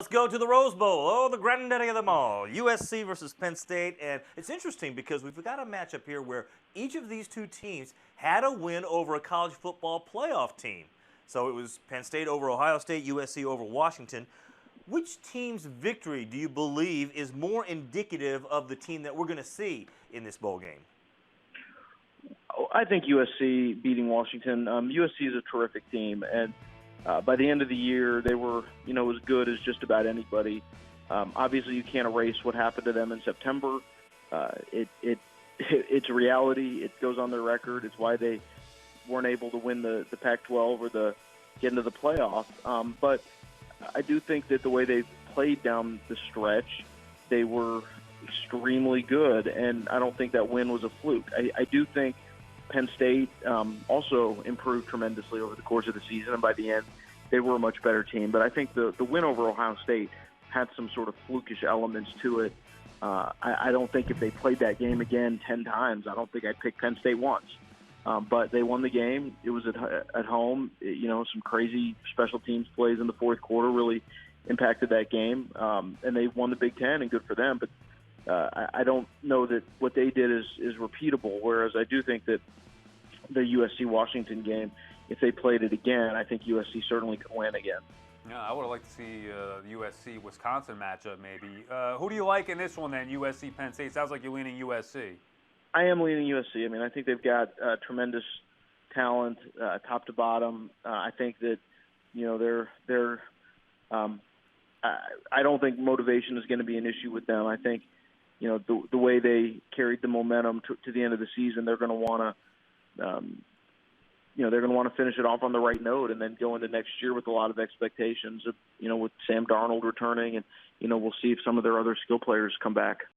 Let's go to the Rose Bowl. Oh, the granddaddy of them all. USC versus Penn State. And it's interesting because we've got a matchup here where each of these two teams had a win over a college football playoff team. So it was Penn State over Ohio State, USC over Washington. Which team's victory do you believe is more indicative of the team that we're going to see in this bowl game? I think USC beating Washington. USC is a terrific team, and by the end of the year, they were, as good as just about anybody. Obviously, you can't erase what happened to them in September. It's a reality. It goes on their record. It's why they weren't able to win the Pac-12 or get into the playoff. But I do think that the way they played down the stretch, they were extremely good, and I don't think that win was a fluke. I do think Penn State also improved tremendously over the course of the season, and by the end, they were a much better team. But I think the win over Ohio State had some sort of flukish elements to it. I don't think if they played that game again 10 times, I don't think I'd pick Penn State once. But they won the game. It was at home. Some crazy special teams plays in the fourth quarter really impacted that game. And they won the Big Ten, and good for them. But I don't know that what they did is repeatable, whereas I do think that the USC-Washington game, if they played it again, I think USC certainly could win again. Yeah, I would have liked to see the USC-Wisconsin matchup maybe. Who do you like in this one then, USC-Penn State? Sounds like you're leaning USC. I am leaning USC. I mean, I think they've got tremendous talent, top to bottom. I think that, they're I don't think motivation is going to be an issue with them. I think, the way they carried the momentum to the end of the season, they're going to want to, they're going to want to finish it off on the right note and then go into next year with a lot of expectations of, with Sam Darnold returning, and, we'll see if some of their other skill players come back.